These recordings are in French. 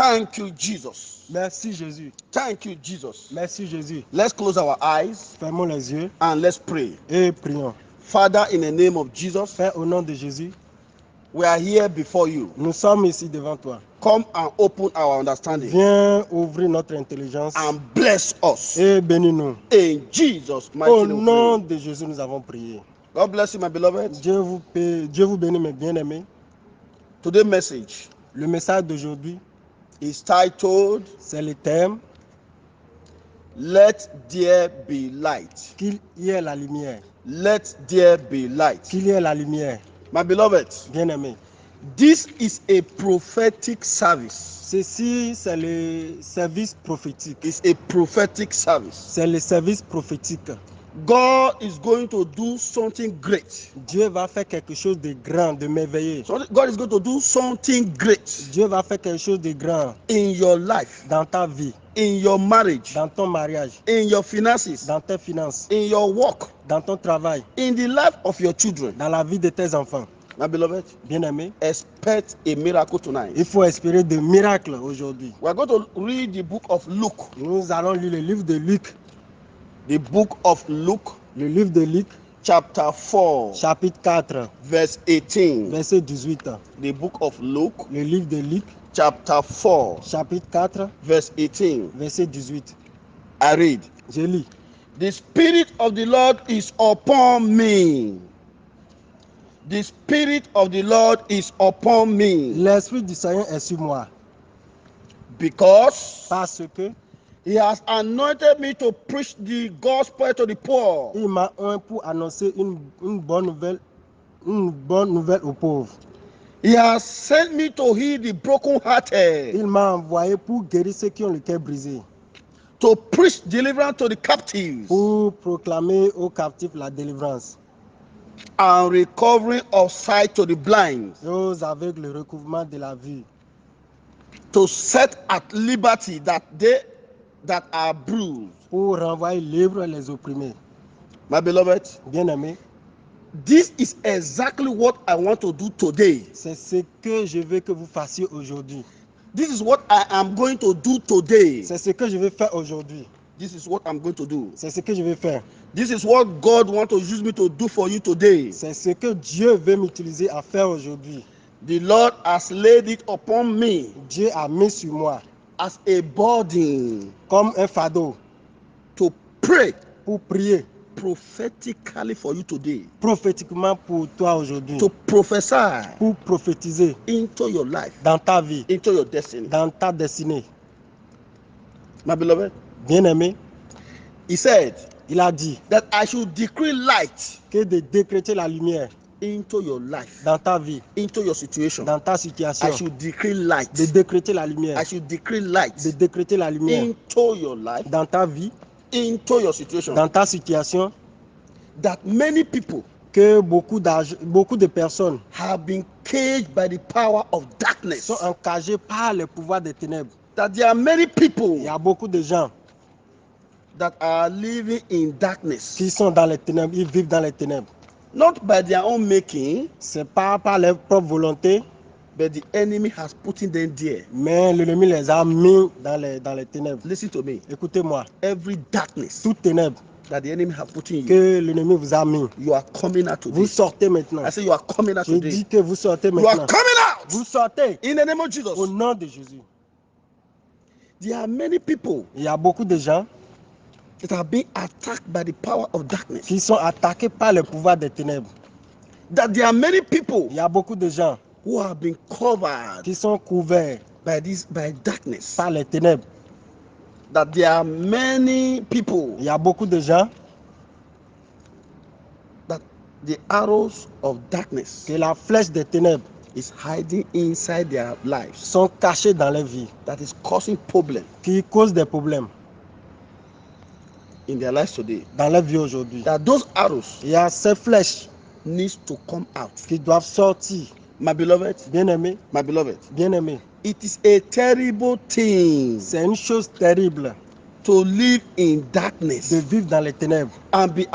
Thank you, Jesus. Merci Jésus. Thank you, Jesus. Merci Jésus. Let's close our eyes Fermons les yeux and let's pray. et prions. Father, in the name of Jesus, Père, au nom de Jésus, we are here before you. nous sommes ici devant toi. Come and open our understanding Viens ouvrir notre intelligence and bless us. et bénis-nous. In Jesus' mighty Au name. nom we pray. de Jésus, nous avons prié. God bless you, my beloved. Dieu vous bénit, mes bien-aimés. Today's message Le message d'aujourd'hui, is titled, c'est le thème Let there be light. qu'il y ait la lumière. Let there be light. Qu'il y ait la lumière. My beloved, Bien-aimés, this is a prophetic service. ceci, c'est le service prophétique. It's a prophetic service. C'est le service prophétique. God is going to do something great. Dieu va faire quelque chose de grand, de merveilleux. God is going to do something great Dieu va faire quelque chose de grand in your life, dans ta vie, in your marriage, dans ton mariage, in your finances, dans tes finances, in your work, dans ton travail, in the life of your children. dans la vie de tes enfants. My beloved, Bien-aimés, expect a miracle tonight. il faut espérer des miracles aujourd'hui. We are going to read the book of Luke. Nous allons lire le livre de Luc. The book of Luke, Le livre de Luc, chapter 4, chapitre 4, verse 18. verset 18. The book of Luke, Le livre de Luc, chapter 4, chapitre 4, verse 18. verset 18. I read, Je lis. The Spirit of the Lord is upon me. The Spirit of the Lord is upon me. L'Esprit du Seigneur est sur moi, Because parce que He has anointed me to preach the gospel to the poor. il m'a oint pour annoncer une bonne nouvelle aux pauvres. He has sent me to heal the brokenhearted, Il m'a envoyé pour guérir ceux qui ont le cœur brisé, to preach deliverance to the captives, pour proclamer aux captifs la délivrance, and recovering of sight to the blind, et aux aveugles le recouvrement de la vue, to set at liberty that they that are bruised. pour renvoyer libres les opprimés. My beloved, Bien-aimés, this is exactly what I want to do today. c'est ce que je veux que vous fassiez aujourd'hui. This is what I am going to do today. C'est ce que je vais faire aujourd'hui. This is what I'm going to do. C'est ce que je vais faire. This is what God wants to use me to do for you today. C'est ce que Dieu veut m'utiliser à faire aujourd'hui. The Lord has laid it upon me Dieu a mis sur moi as a burden comme un fardeau to pray pour prier prophetically for you today, prophétiquement pour toi aujourd'hui, to prophesy pour prophétiser into your life, dans ta vie, into your destiny. dans ta destinée. My beloved, Bien-aimé, He said il a dit that I should decree light que de décréter la lumière into your life, dans ta vie, into your situation. dans ta I situation, should decree light. de décréter la lumière, I should decree light de décréter la lumière into your life, dans ta vie, into your situation. dans ta situation, That many people que beaucoup de personnes have been caged by the power of darkness. sont encagées par le pouvoir des ténèbres. That there are many people Il y a beaucoup de gens that are living in darkness, qui sont dans les ténèbres, ils vivent dans les ténèbres. not by their own making, C'est pas par leur propre volonté, but the enemy has put them there. mais l'ennemi les a mis dans les ténèbres. Listen to me. Écoutez-moi, Every darkness toute ténèbre that the enemy has put in you, que l'ennemi vous a mis, you are coming out today. vous sortez maintenant. I say you are coming out Je today. dis que vous sortez You are maintenant. coming out Vous sortez in the name of Jesus. au nom de Jésus. There are many people Il y a beaucoup de gens that are being attacked by the power of darkness. qui sont attaqués par le pouvoir des ténèbres. That there are many people Il y a beaucoup de gens who have been covered qui sont couverts by darkness. par les ténèbres. That there are many people Il y a beaucoup de gens that the arrows of darkness que la flèche des ténèbres is hiding inside their lives. sont cachés dans leur vie, That is causing problem qui causent des problèmes in their lives today. dans leur vie aujourd'hui. That those arrows Il y a ces flèches needs to come out. qui doivent sortir. My beloved, Bien-aimé, my beloved, bien-aimé, it is a terrible thing c'est une chose terrible to live in de darkness vivre dans les ténèbres and be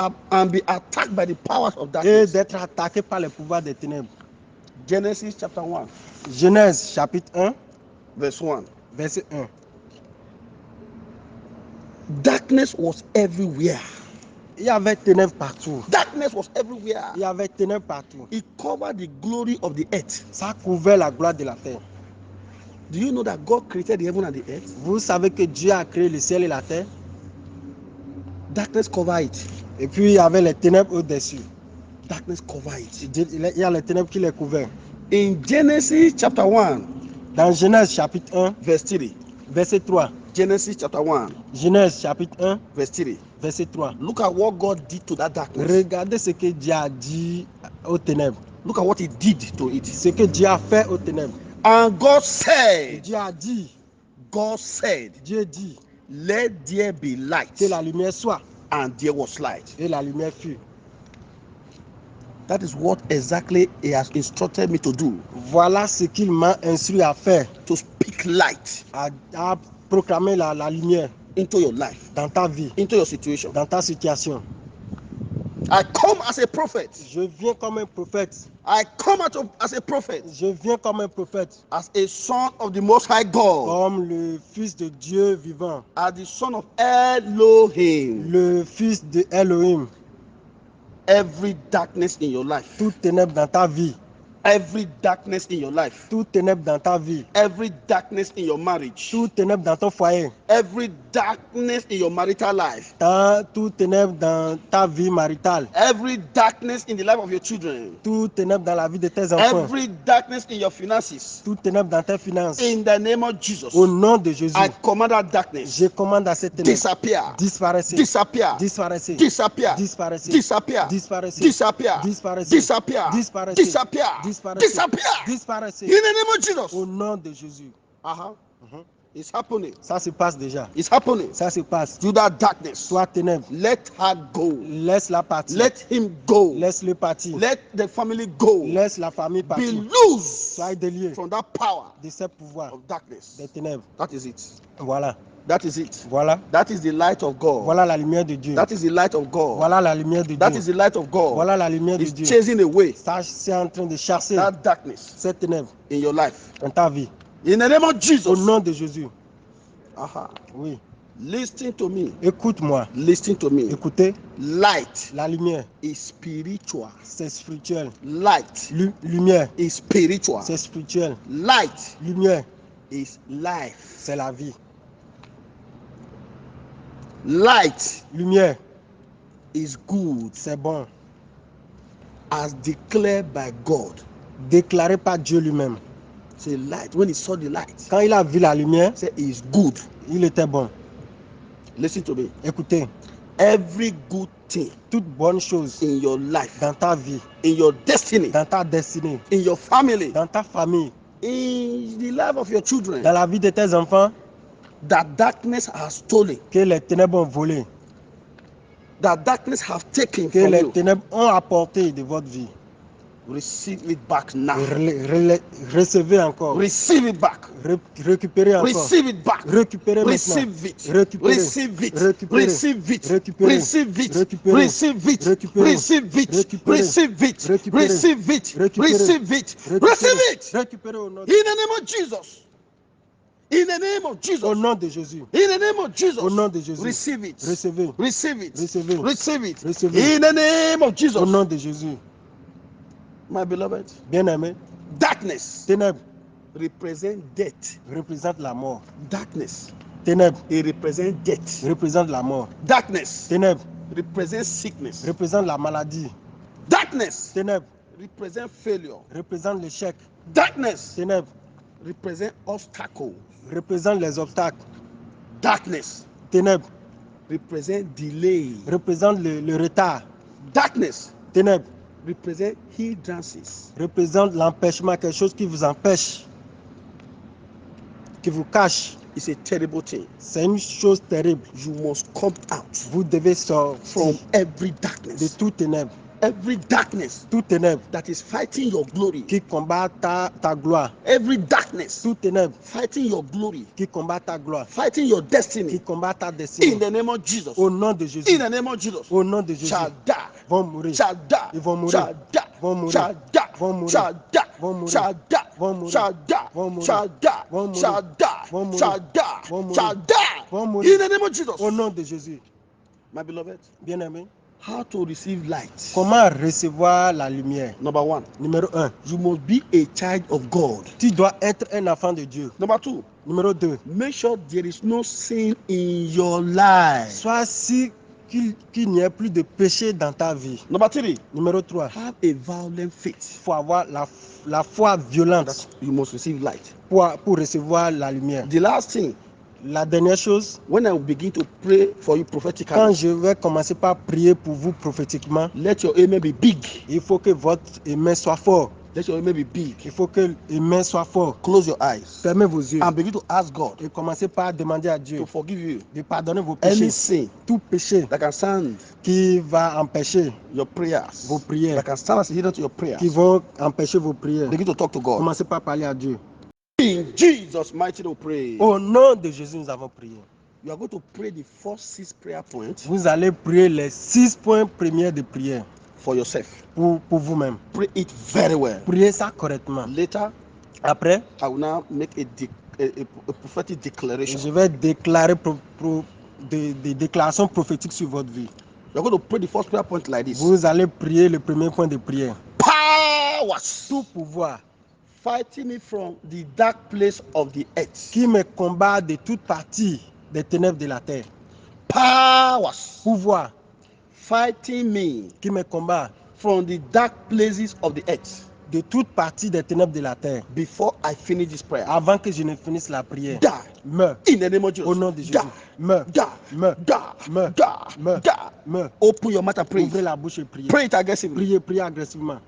attacked by the powers of et darkness. d'être attaqué par le pouvoir des ténèbres. Genesis chapter 1, Genèse chapitre 1, verse 1. verset 1. Darkness was everywhere. Il y avait ténèbres partout. Darkness was everywhere. Il y avait ténèbres partout. It covered the glory of the earth. Ça couvrait la gloire de la terre. Do you know that God created the heaven and the earth? Vous savez que Dieu a créé le ciel et la terre. Darkness covered it. Et puis il y avait les ténèbres au-dessus. Darkness covered it. Il y a les ténèbres qui les couvraient. In Genesis chapter 1, Dans Genèse chapitre 1, verse 3. verset 3. Genesis chapter 1, Genèse chapitre 1, verse 3. verset 3. Look at what God did to that darkness. Regardez ce que Dieu a dit aux ténèbres. Look at what he did to it. Ce que Dieu a fait aux ténèbres. And God said, Dieu a dit, Dieu dit, let there be light. que la lumière soit. And there was light. Et la lumière fut. That is what exactly he has instructed me to do. Voilà ce qu'il m'a instruit à faire. To speak light À proclamer la lumière into your life, dans ta vie, into your situation. dans ta situation. I come as a prophet. Je viens comme un prophète. I come out as a prophet. Je viens comme un prophète. As a son of the Most High God. Comme le fils de Dieu vivant. As the son of Elohim. Le fils de Elohim. Every darkness in your life. Toute ténèbre dans ta vie. Every darkness in your life. Toute ténèbre dans ta vie. Every darkness in your marriage. Toute ténèbre dans ton foyer. Every darkness in your marital life. Toute ténèbre dans ta vie maritale. Every darkness in the life of your children. Toute ténèbre dans la vie de tes enfants. Every darkness in your finances. Toute ténèbre dans tes finances. In the name of Jesus. Au nom de Jésus. I command that darkness. Je commande à cette ténèbre. Disappear. Disparaissez. Disappear. Disparaissez. Disappear. Disparaissez. Disappear. Disparaissez. Disappear. Disparaissez. Disappear. Disparaissez. Disappear. Disparaissez. Disappear. Disparaissez. In the name of Jesus. Au nom de Jésus. It's happening. Ça se passe déjà. It's happening. Ça se passe. To that darkness. Sois ténèbre. Let her go. Laisse-la partir. Let him go. Laisse-le partir. Let the family go. Laisse la famille Be partir. loose Sois délié from that power de ce pouvoir of darkness. des ténèbres. That is it. Voilà. That is it. Voilà. That is the light of God. Voilà la lumière de Dieu. That is the light of God. Voilà la lumière de That Dieu. is the light of God. Voilà la lumière de It's Dieu. chasing away Ça, c'est en train de chasser that darkness cette ténèbre in your life. dans ta vie. In the name of Au Jesus. nom de Jésus. Oui. Listen to me. Écoute-moi. Listen to me. Écoutez. Light La lumière, is spiritual. c'est spirituel. Light Lumière, is spiritual. c'est spirituel. Light Lumière, is life. c'est la vie. Light Lumière, is good c'est bon. as declared by God. Déclaré par Dieu lui-même. Say light. When he saw the light, Quand il a vu la lumière, say it's good. il était bon. Listen to me. Écoutez, Every good thing toute bonne chose in your life, dans ta vie, in your destiny, dans ta destinée, in your family, dans ta famille, in the life of your children, dans la vie de tes enfants, that darkness has stolen, que les ténèbres ont volé, that darkness have taken que from les you, ténèbres ont apporté de votre vie. receive it back now. Recevez encore. Receive it back. Récupérez encore. Receive it back. Récupérez maintenant. Receive it. Récupérez. Receive it. Récupérez. Receive it. Récupérez. Receive it. Récupérez. Receive it. Récupérez. Receive it. Récupérez. Receive it. Récupérez. Receive it. Récupérez. Receive it. Récupérez. Receive it. Récupérez au nom In the name of Jesus. In the name of Jesus. Au nom de Jésus. In the name of Jesus. Au nom de Jésus. Receive it. Recevez. Receive it. Recevez. Receive it. Recevez. In the name of Jesus. Au nom de Jésus. My beloved. Bien-aimé, Darkness ténèbres represent death. représente la mort. Darkness. Ténèbres It represents death. représente la mort. Darkness Ténèbres represents sickness. représente la maladie. Darkness Ténèbres represents failure. représente l'échec. Darkness Ténèbres represents obstacles. représente les obstacles. Darkness Ténèbres represents delay. représente le retard. Darkness Ténèbres represents hindrances. représente l'empêchement, quelque chose qui vous empêche, qui vous cache. It's a terrible thing. C'est une chose terrible. You must come out Vous devez sortir from every de darkness. tout ténèbre. Every darkness Tout ténèbre that is fighting your glory. qui combat ta gloire. Every darkness Tout ténèbre fighting your glory. qui combat ta gloire. Fighting your Qui destiny. combat ta In destinée. the name of Jesus. Au nom de In Jésus. the name of Jesus. Au nom de Jésus. Shall die. Vont mourir. Shall die. Ils vont mourir. Shall die. Vont mourir. Shall die. Vont mourir. Shall die. Vont mourir. Shall die. Vont mourir. Shall die. Vont mourir. Shall die. Vont mourir. Shall die. vont mourir. shall die, Vont mourir. shall die. Vont mourir. In the name of Jesus. Au nom de Jésus. My beloved, Bien-aimé, how to receive light? comment recevoir la lumière? Number 1, Numéro 1, you must be a child of God. tu dois être un enfant de Dieu. Number 2, Numéro 2, make sure there is no sin in your life. sois sûr qu'il n'y ait plus de péché dans ta vie. Number 3, Numéro 3, have a violent faith. il faut avoir la foi violente That you must receive light. pour recevoir la lumière. The last thing, La dernière chose, when I begin to pray for you quand prophetically, je vais commencer par prier pour vous prophétiquement, let your amen be big. il faut que votre amen soit fort. Let your amen be big. Il faut que l'amen soit fort. Close your eyes Fermez vos yeux and begin to ask God et commencez par demander à Dieu to forgive you de pardonner vos any péchés. sin Tout péché that can stand qui va empêcher your prayers, vos prières, that can stand as a hindrance to your prayers. qui vont empêcher vos prières. Begin to talk to God. Commencez par parler à Dieu. In Jesus' mighty name, we pray. Au nom de Jésus, nous avons prié. You are going to pray the first 6 prayer points Vous allez prier les 6 points premiers de prière for yourself. pour vous-même. Pray it very well. Priez ça correctement. Later, Après, I will now make a prophetic declaration. je vais déclarer des déclarations prophétiques sur votre vie. You are going to pray the first prayer point like this. Vous allez prier le premier point de prière. Powers Tout pouvoir fighting me from the dark place of the earth. qui me combat de toute partie des ténèbres de la terre. Powers Pouvoir fighting me qui me combat from the dark places of the earth. de toute partie des ténèbres de la terre. Before I finish this prayer, Avant que je ne finisse la prière, die meurs. in the name of Jesus. Au nom de Jésus, Die, meurs. die, Meurs. die, Meurs. die, Meurs. die. Meurs. Open your mouth and pray. Ouvrez la bouche et priez. Pray it aggressively. Priez agressivement.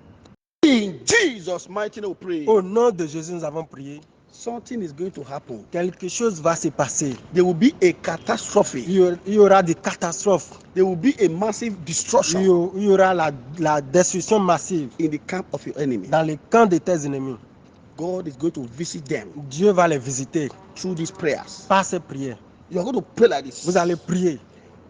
In Jesus' mighty name, we pray. Au nom de Jésus, nous avons prié. Something is going to happen. Quelque chose va se passer. There will be a catastrophe. Il y aura des catastrophes. There will be a massive destruction Il y aura la destruction massive in the camp of your enemy. dans les camps de tes ennemis. God is going to visit them Dieu va les visiter through these prayers. par ces prières. You are going to pray like this. Vous allez prier.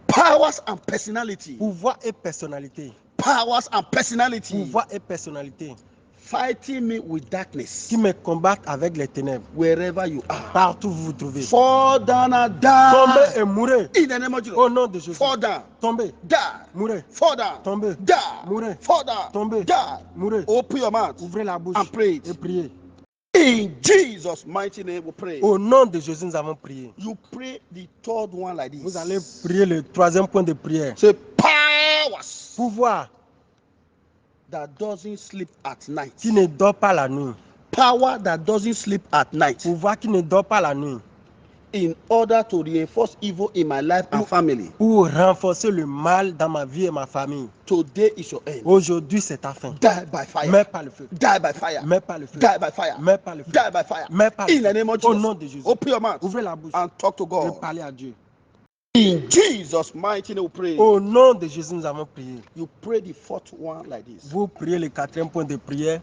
Powers and personality. Pouvoir et personnalité. Powers and personality. Pouvoir et personnalité Fighting me with darkness. qui me combattent avec les ténèbres. Wherever you are. Partout où vous vous trouvez. Fall down and Tombez die. et mourrez. In the name of Jesus. Au nom de Jésus. Fall down. Tombez. Die. Mourrez. Fall down. Tombez. Die. Mourrez. Fall down. Tombez. Die. Mourrez. Open your mouth Ouvrez la bouche and pray it. et priez. In Jesus' mighty name, we pray. Au nom de Jésus, nous avons prié. You pray the third one like this. Vous allez prier le troisième point de prière. Say powers Pouvoir that doesn't sleep at night. qui ne dort pas la nuit. Power that doesn't sleep at night. Pouvoir qui ne dort pas la nuit. In order to reinforce evil in my life and family. Pour renforcer le mal dans ma vie et ma famille. Today is your end. Aujourd'hui, c'est ta fin. Die by fire. Meurs par le feu. Die by fire. Meurs par le feu. Die by fire. Meurs par le feu. Die by fire. Meurs par le In the feu. name of Au Jesus. nom de Jésus. Open your mouth Ouvrez la bouche and talk to et God. parlez à Dieu. In Jesus' mighty name, we pray. Au nom de Jésus, nous avons prié. You pray the fourth one like this. Vous priez le quatrième point de prière.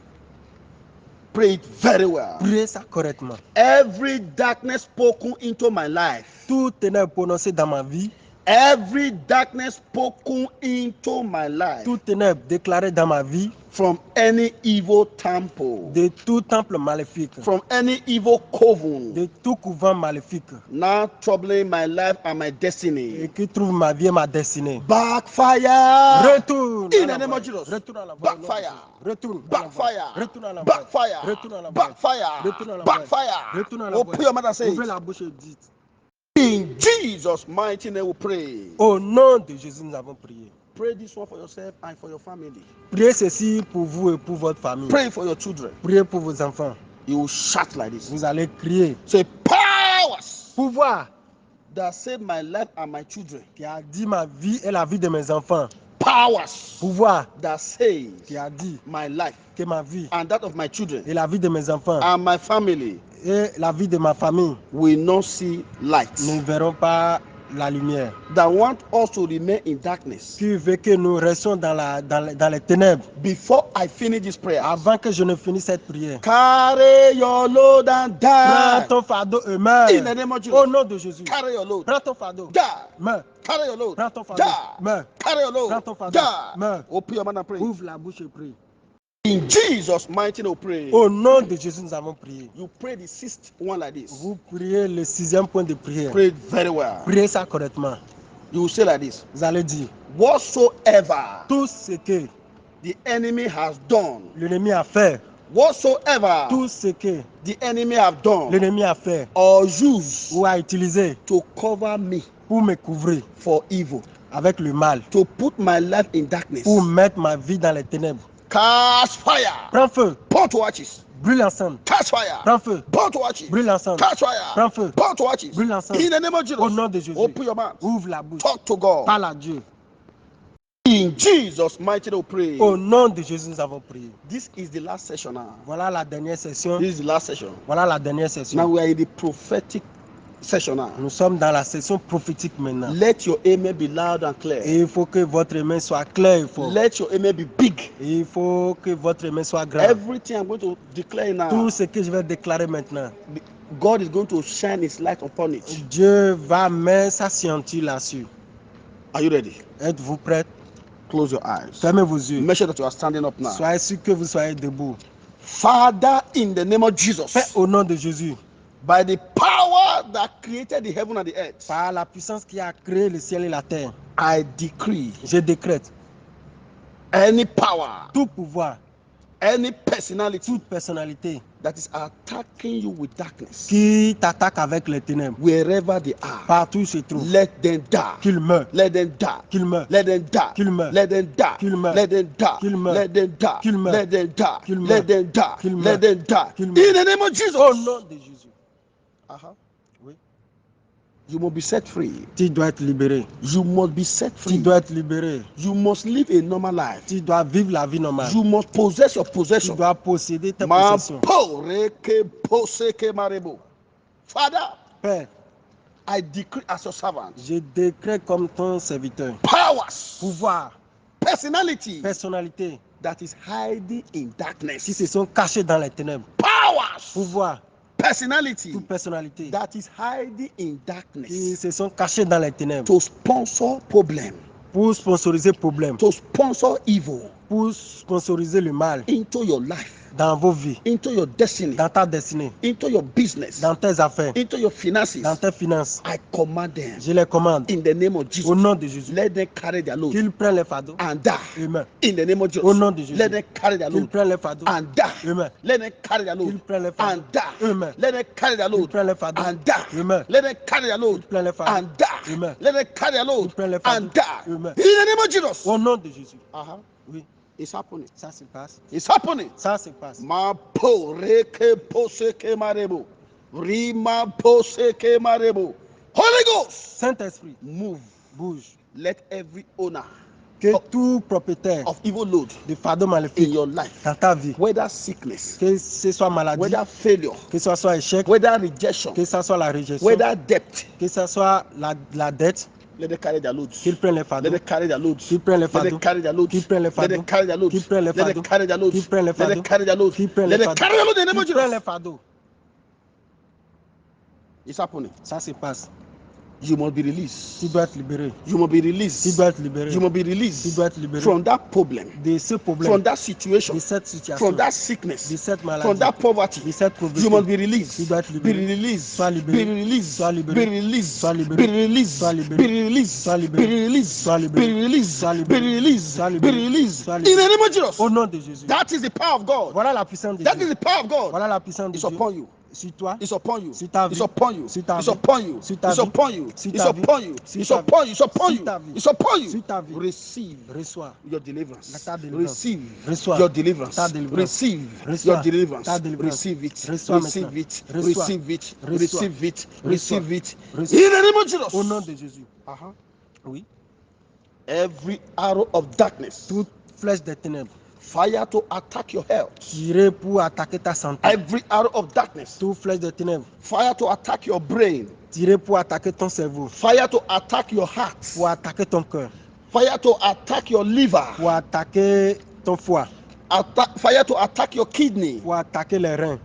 Pray it very well. Priez ça correctement. Every darkness spoken into my life. Tout ténèbre prononcé dans ma vie. Every darkness spoken into my life. Tout ténèbre déclaré dans ma vie. From any evil temple. De tout temple maléfique. From any evil coven. De tout couvent maléfique. Now troubling my life and my destiny. Et qui trouve ma vie et ma destinée. Backfire. Retourne. In the name of Jesus. Retourne à la voie. Backfire. Retourne. Backfire. Retourne à la voie. Backfire. Retourne à la voie. Backfire. Retourne à la voie. Backfire. Retourne à la Open your mouth and say Ouvrez it. la bouche et dites. In Jesus' mighty name we pray. Au nom de Jésus, nous avons prié. Pray this one for yourself and for your family. Priez ceci pour vous et pour votre famille. Pray for your children. Priez pour vos enfants. You will shout like this. Vous allez crier. Say powers Pouvoir that save my life and my children. qui a dit ma vie et la vie de mes enfants. Powers Pouvoir that save qui a dit my life que ma vie and that of my children et la vie de mes enfants and my family et la vie de ma famille will not see light. ne verront pas la lumière. That want us to remain in darkness. Qui veut que nous restions dans les ténèbres. Before I finish this prayer, Avant que je ne finisse cette prière. carry your load and Prends die. ton fardeau et meurs. In the name of Jesus. Au nom de Jésus. Carry your load. Prends ton fardeau. Die. Meurs. Carry your load. Prends ton fardeau. Die. Meurs. Carry your load. Prends ton fardeau. Die. Meurs. Open your mouth and pray. Ouvre la bouche et prie. In Jesus' mighty name, we pray. Au nom de Jésus, nous avons prié. You pray the sixth one like this. Vous priez le 6e point de prière. Pray it very well. Priez ça correctement. You will say like this. Vous allez dire, Whatsoever tout ce que the enemy has done, l'ennemi a fait, whatsoever tout ce que the enemy have done l'ennemi a fait or used ou a utilisé to cover me pour me couvrir for evil, avec le mal, to put my life in darkness, pour mettre ma vie dans les ténèbres. cast fire, Prends feu, burn to ashes, brûle ensemble. cast fire, Prends feu, burn to ashes, brûle ensemble. cast fire, Prends feu, burn to ashes. brûle ensemble. In the name of Jesus, Au nom de Jésus, open your mouth, ouvre la bouche, talk to God. parle à Dieu. In Jesus' mighty name, we pray. Au nom de Jésus, nous avons prié. This is the last session now. Voilà la dernière session. This is the last session. Voilà la dernière Now session. we are in the prophetic session now. Nous sommes dans la session prophétique maintenant. Let your amen be loud and clear. Et il faut que votre main soit claire et forte. Let your amen be big. Et il faut que votre main soit grande. Everything I'm going to declare now, Tout ce que je vais déclarer maintenant, God is going to shine His light upon it. Dieu va mettre sa scienture là-dessus. Are you ready? Êtes-vous prêts? Close your eyes. Fermez vos yeux. Make sure that you are standing up now. Soyez sûr que vous soyez debout. Father, in the name of Jesus, Père, au nom de Jésus, by the power that created the heaven and the earth, par la puissance qui a créé le ciel et la terre, I decree je décrète any power, tout pouvoir, any personality toute personnalité that is attacking you with darkness, qui t'attaque avec les ténèbres, wherever they are, partout où ils se trouvent, let them die. qu'ils meurent, Let them die. qu'ils meurent, Let them die. Qu'il meure. Let them die. Qu'il meure. Let them die. Qu'il meure. Let them die. Qu'il meure. Let them die. Qu'il meure. Let them die. Qu'il Let meure. them die. Qu'il In meure. the name of Jesus. au nom de Jésus. Uh-huh. Oui. You must be set free. Tu dois être libéré. You must be set Tu free. dois être libéré. You must live a normal life. Tu dois vivre la vie normale. You must possess your Tu possession. dois posséder tes Ma possessions. po reke poseke marebo. Father, Père, I decree as your servant, je décrète comme ton serviteur, powers, pouvoir, personality personnalité that is hiding in qui darkness. se sont cachés dans les ténèbres. Powers, Pouvoir, personality toute personnalité that is hiding in qui darkness se sont cachés dans les ténèbres to sponsor problem, pour sponsoriser le problème, to sponsor evil pour sponsoriser le mal into your life, dans vos vies, into your destiny, dans ta destinée, into your business, dans tes affaires, into your finances. dans tes finances. I command them Je les commande in the name of Jesus. au nom de Jésus Let them carry their load qu'ils prennent les fardeaux. and die. Amen. In the name of Jesus. Au nom de Jésus. Let them carry their Qu'ils load prennent les fardeaux. and die. Amen. Let them carry their Qu'ils load prennent les fardeaux. and die. Amen. Let them carry their Qu'ils load prennent les fardeaux. and die. Amen. Let them carry their load Qu'ils prennent les fardeaux. and die. Amen. Let them carry their load Qu'ils prennent les and fardeaux. die. Amen. In the name of Jesus. Au nom de Jésus. Uh-huh. Oui, It's happening. ça se passe. It's happening. Ça se passe. Ma po reke poseke marebo. Rima poseke marebo. Holy Ghost, Saint-Esprit, move. bouge. Let every owner Que tout propriétaire of evil load de fardeau in maléfique your life, dans ta vie, whether sickness, que ce soit maladie, whether failure, que ce soit échec, whether rejection, que ce soit la réjection, whether debt, que ce soit la dette, let them carry their loads. qu'ils prennent les Let fardeaux. them carry their loads. Qu'ils prennent les Let them fardeaux. carry their loads. Qu'ils prennent les Let them fardeaux. carry their loads. Qu'ils prennent les Let them fardeaux. carry their loads. Qu'ils prennent les Let them fardeaux. carry their loads. Qu'ils prennent Let les them fardeaux. carry their loads in the name of Qu'ils prennent les Jesus. fardeaux. It's happening. Ça se passe. You must be released. Tu dois être libéré. You must be Tu released. dois être libéré You must be Tu released dois être libéré from that problem, de ce problème, from that situation, de cette situation, from that sickness, de cette from maladie, that poverty. de cette You pauvreté. must be released. Tu dois être Be libéré. released. Sois libéré. Be released. Sois libéré. Be released. Sois libéré. Be released. Sois libéré. Be released. Sois libéré. Be released. Sois libéré. Be released. Sois Be libéré. released. Sois Be libéré. released. Sois In libéré. the name of Jesus. Au nom de Jésus. That is the power of God. Voilà la puissance de That is Dieu. the power of God. Voilà la puissance de It's Dieu upon you. sur toi, It's upon you. sur ta vie, It's upon you. sur ta It's vie, upon you. sur ta It's vie, upon you. sur It's ta vie, upon you. sur It's ta upon you. It's upon sur you. ta vie, It's upon you. sur ta vie. Receive reçois your deliverance. ta délivrance. Receive Reçois your deliverance. ta délivrance. Receive Reçois your deliverance. ta délivrance. Receive it. Reçois Receive maintenant. it. Reçois. Receive it. Reçois. Receive it. Reçois. Receive it. Reçois. In the name of Jesus. Au nom de Jésus. Uh-huh. Oui. Every arrow of darkness, Toute flèche des ténèbres fire to attack your health. tirée pour attaquer ta santé. Every arrow of darkness, Toute flèche des ténèbres fire to attack your brain. tirée pour attaquer ton cerveau, Fire to attack your heart. pour attaquer ton cœur, Fire to attack your liver. pour attaquer ton foie, Fire to attack your kidney. pour attaquer les reins,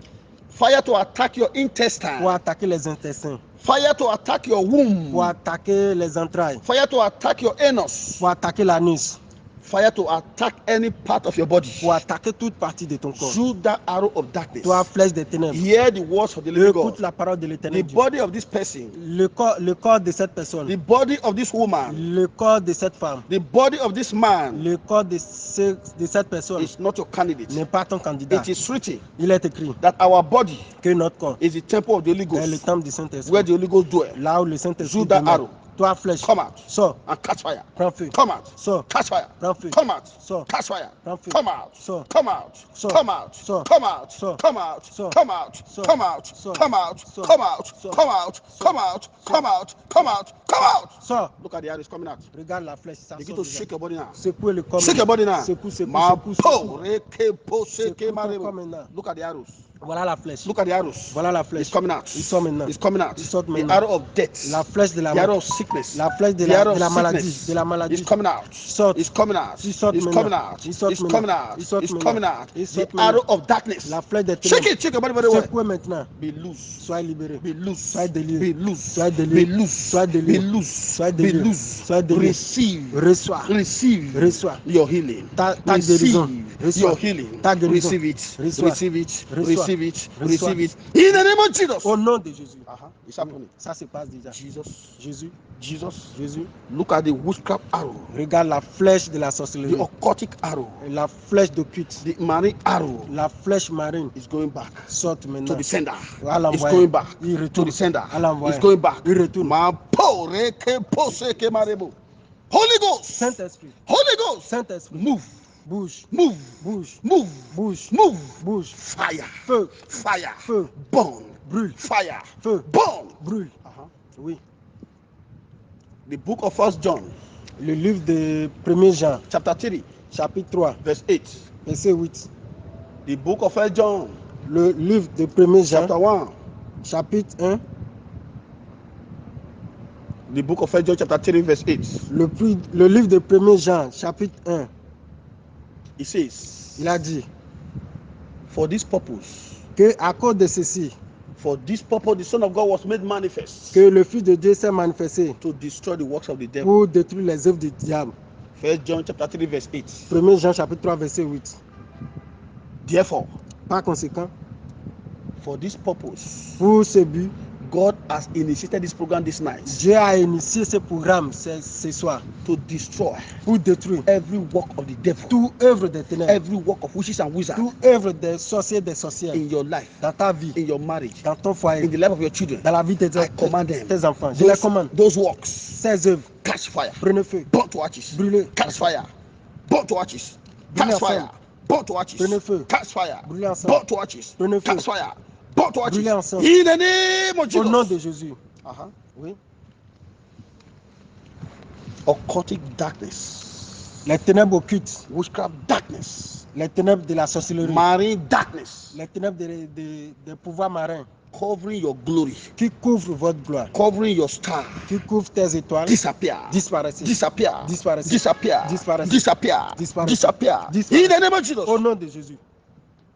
Fire to attack your intestine. pour attaquer les intestins, Fire to attack your womb. pour attaquer les entrailles, Fire to attack your anus. pour attaquer l'anus. Fire to attack any part of your body. pour attaquer toute partie de ton corps. Shoot that arrow of darkness. Toi, flèche des ténèbres, Hear the words of the living écoute God. la parole de The l'Éternel Dieu. body of this person, Le corps de cette personne, the body of this woman, le corps de cette femme, the body of this man le corps de cette personne is not your candidate. n'est pas ton candidat. It is written Il est écrit that our body que notre corps is the temple of the Holy est le Ghost, temple du where Saint-Esprit. the Holy Ghost dwells. Là où le Saint-Esprit Shoot that demeure. arrow. Toi, flèche, Come out sors, and catch fire. prends feu, Come out. sors, Catch fire. prends feu, Come out. sors, Catch fire. prends feu, Come out. sors, Come out. Sors. Come out. Sors. Come out. Sors. Come out. Sors. Come out. Sors. Come out. Sors. Come out. Sors. Come out. Sors. Come out. Sors. Come out. Come out. Come out. Come out. sors. Look at the arrow. It's coming out. Regarde la flèche, ça Begin sort to déjà. shake your body now. Secouez le corps. Shake your body now. Secoue, secoue, Ma secoue, po, secoue. reke, po, seke, Secoue ton marebo. corps maintenant. Look at the arrows. Voilà la flèche. Look at the arrows. Voilà la flèche. It's coming out. Il sort maintenant. It's coming out. Il sort The maintenant. arrow of death. La flèche de la The arrow mort. of sickness. La flèche de The la, arrow de la of maladie. sickness. De la maladie. It's coming out. Sort. It's coming out. Il sort It's maintenant. coming out. Il sort It's maintenant. coming out. Il sort It's maintenant. coming out. Il The sort arrow maintenant. of darkness. La flèche des Shake ténèbres. it. Shake your body very well. Secouez maintenant. Be loose. Sois libéré. Be loose. Sois délié. Be loose. Sois délié. Be loose. Sois Be délié. loose. Sois Be délié. loose. Sois délié. Receive. Reçois. Receive. Reçois. Your healing. Ta guérison. Receive Reçois. your healing. Ta guérison. Receive it. Reçois. Receive it. Reçois. Receive it. Reçois. Receive it. In the name of Jesus. Au nom de Jésus. It's happening. Ça se passe déjà. Jesus. Jésus. Jesus. Jésus. Look at the witchcraft arrow. Regarde la flèche de la The sorcellerie. occultic arrow. La flèche d'occulte. The marine arrow La flèche marine. is going back Sorte to maintenant. the sender. À It's l'envoyer. going back Il to retourne. the sender. À l'envoyer. It's going back. Il retourne. Ma po, reke, po, seke, marebo. Holy Ghost. Saint-Esprit. Holy Ghost. Saint-Esprit. Move. Bouge. Move. Bouge. Move. Bouge. Move. Bouge. Fire. Feu. Fire. Feu. Burn. Brûle. Fire. Feu. Burn. Brûle. Oui. The book of 1 John, Le livre de 1er Jean, chapter 3, chapitre 3, verse 8. verset 8. The book of 1 John, Le livre de 1er Jean, chapter 1. chapitre 1. The book of 1 John, chapter 3, verse 8. Le livre de 1er Jean, chapitre 1. It says, Il a dit for this purpose, que à cause de ceci, the Son of God was made manifest que le Fils de Dieu s'est manifesté to destroy the works of the devil. pour détruire les œuvres du diable. 1 John, chapter 3, verse 8. 1er Jean, chapitre 3, verset 8. Therefore, Par conséquent, for this purpose, pour ce but, God has initiated this program this night Dieu a initié ce programme ce soir to destroy pour détruire every work of the devil, toute œuvre des ténèbres, every work of witches and wizards toute œuvre des sorciers, des sorcières in your life, dans ta vie, in your marriage, dans ton in foyer, the life of your children. dans la vie de I command them. tes enfants. Je les commande. Those works, Ces œuvres, catch fire, prenez feu, burn to ashes, brûlez, catch fire, burn to ashes, Brûlez catch ensemble. fire, burn to ashes, Prenez feu. catch fire, Brûlez ensemble. burn to ashes, Prenez feu. catch fire, burn to ashes. Brûlez ensemble. In the name of au nom Jesus. de Jésus. Oui. Occultic darkness, Les ténèbres occultes, witchcraft darkness, les ténèbres de la sorcellerie, marine darkness, les ténèbres des pouvoirs marins covering your glory, qui couvrent votre gloire, covering your star, qui couvrent tes étoiles, disappear, disparaissez. disappear, Disparaissez. disappear, Disparaissez. disappear, Disparaissez. disappear. Disparaissez. In the name of Jesus, Au nom de Jésus.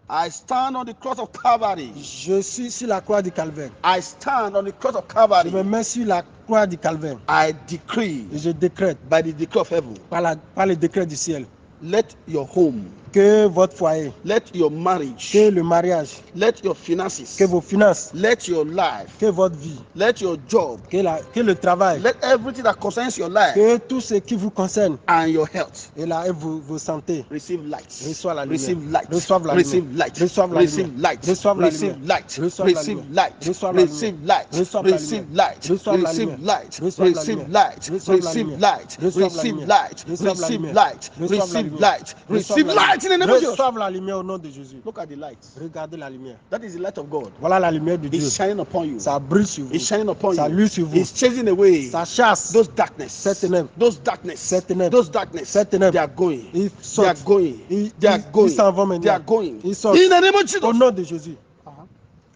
I stand on the cross of Calvary. Je suis sur la croix du Calvaire. I stand on the cross of Je Calvary. me mets sur la croix du Calvaire I decree et je décrète by the decree of heaven, par le décret du ciel let your home, que votre foyer, let your marriage, que le mariage, let your finances, que vos finances, let your life, que votre vie, let your job, que le travail, let everything that concerns your life que tout ce qui vous concerne and your health et vos santé receive light. reçoit la lumière. Receive light. Reçoive la Receive lumière. light. Reçoive la Receive lumière. light. Reçoive la Receive lumière. light. Reçoive la Receive lumière. light. Reçoive la Receive lumière. light. Reçoive la Receive lumière. light. Reçoive la Receive lumière. light. Reçoive la Receive lumière. light. Reçoive la Receive lumière. light. Reçoive la Receive lumière. light. Reçoive la Receive lumière. light. Reçoive la Receive lumière. light. Receive light in the name of Jesus. Reçoive la lumière au nom de Jésus. Look at the light. Regardez la lumière. That is the light of God. Voilà la lumière de Dieu. It's shining upon you. Ça brûle sur vous. It's shining upon Ça you. luit sur vous. It's chasing away Ça chasse those darkness. ces ténèbres. Those darkness. Ces ténèbres. Those darkness. Ces ténèbres. They are going. Ils They are sortent. going. Ils They are going. s'en vont maintenant. They are going. Ils sortent. In the name of Jesus. Au nom de Jésus.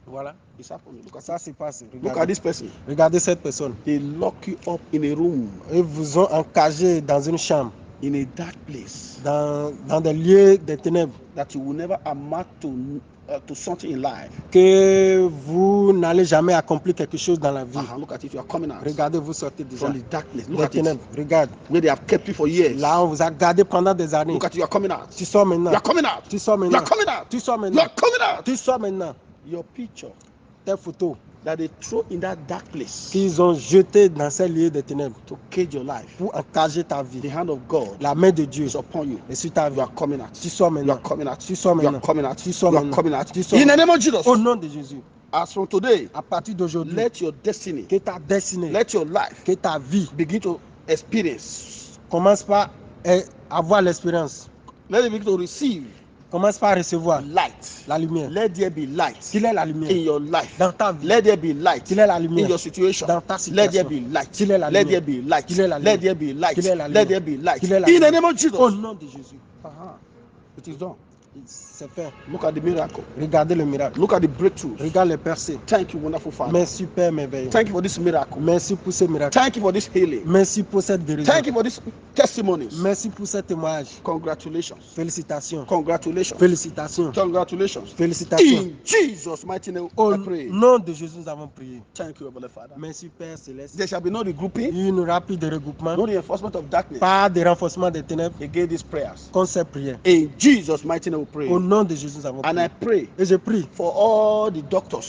Voilà. It's happening. Look at Ça se passe. Look at this person. Regardez cette personne. They lock you up in a room, Ils vous ont encagé dans une chambre, in a dark place, dans des lieux des ténèbres, that you will never amount to to something in life. que vous n'allez jamais accomplir quelque chose dans la vie. Look at it, you are coming out Regardez, vous sortez déjà from the darkness. Look des at it. ténèbres. Regarde, Where they have kept you for years. là on vous a gardé pendant des années. Look at it, you are coming out. Tu sors maintenant. You are coming out. Tu sors You maintenant. are coming out. Tu sors You maintenant. are coming out. Tu sors maintenant. Your picture Tes photos that they throw in that dark place qu'ils ont jetées dans ces lieux de ténèbres to cage your life. pour encager ta vie. The hand of God La main de Dieu is upon you. est sur ta vie. You are coming out. Tu sors You maintenant. are coming out. Tu sors You are maintenant. coming out. Tu sors You are maintenant. coming out. Tu sors In the maintenant. name of Jesus. Au nom de Jésus. As from today, À partir d'aujourd'hui, let your destiny, que ta destinée, let your life que ta vie begin to experience. commence par avoir l'expérience. Let it begin to receive Commence par recevoir light. la lumière. Let there be light Qu'il est la lumière in your life. dans ta vie. Let there be light Qu'il est la in lumière your situation. dans ta Let there situation. be light. Qu'il est la Let lumière. there be light. Qu'il est la Let lumière. there be light. Qu'il est la Let lumière. there be light. Qu'il est la In the lumière. name of Jesus. Au nom de Jésus. It is done. C'est fait. Look at the miracle. Regardez le miracle. Look at the breakthrough. Regarde les percées. Thank you, wonderful Father. Merci Père merveilleux. Thank you for this miracle. Merci pour ce miracle. Thank you for this healing. Merci pour cette guérison. Thank you for these testimonies. Merci pour ce témoignage. Congratulations. Félicitations. Congratulations. Félicitations. Congratulations. Félicitations. In Jesus' mighty name, Au I pray. nom de Jésus, nous avons prié. Thank you, Heavenly Father. Merci Père Céleste. There shall be no regrouping, Il n'y aura plus de regroupement, no reinforcement of darkness pas de renforcement des ténèbres against these prayers. contre ces prières. In Jesus' mighty name, we pray. Au nom de Jésus, nous avons And I prié. pray Et je prie for all the doctors,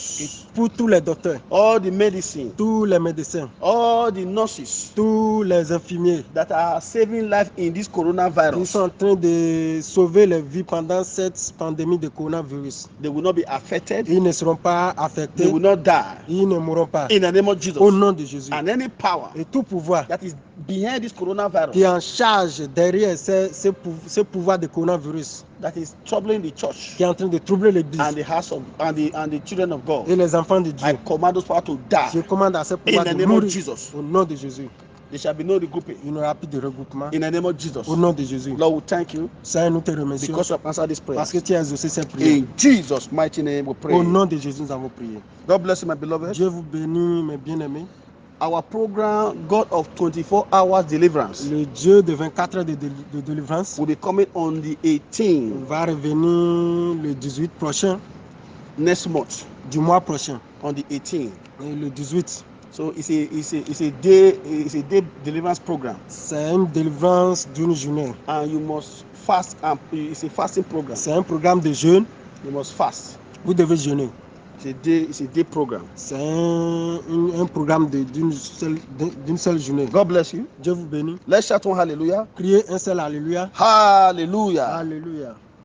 pour tous les docteurs, all the medicine, tous les médecins, all the nurses tous les infirmiers that are saving life in this qui coronavirus. sont en train de sauver les vies pendant cette pandémie de coronavirus. They will not be affected. Ils ne seront pas They affectés, will not die. ils ne mourront pas. In the name of Jesus. Au nom de Jésus. And any power Et tout pouvoir that is behind this qui est coronavirus, en charge derrière ce pouvoir de coronavirus, that is troubling the church qui est en train de troubler l'église and the house of and the children of God, et les enfants de I Dieu, command those power to je die. commande à ce pouvoir In the de name of mourir. Jesus. Au nom de Jésus. There shall be no regrouping. Il n'y aura plus de regroupement. In the name of Jesus. Au nom de Jésus. Lord, we thank you Seigneur, nous te remercions because you have answered this prayer. parce que tu as exaucé ces prières. In Jesus' mighty name, we pray. Au nom de Jésus, nous avons prié. God bless you, my beloved. Dieu vous bénit, mes bien-aimés. Our program, God of 24 hours deliverance, Le Dieu de 24 heures de délivrance will be coming on the 18th va revenir le 18 prochain, next month. du mois prochain. On the 18th. Et le 18, So it's a day deliverance program, c'est une délivrance d'une journée. and you must fast. And it's a fasting program. C'est un programme de jeûne. You must fast. Vous devez jeûner. It's a day program. C'est un programme d'une seule journée. God bless you. Dieu vous bénit. Let's shout one hallelujah. Criez un seul Alléluia. Hallelujah. Alléluia.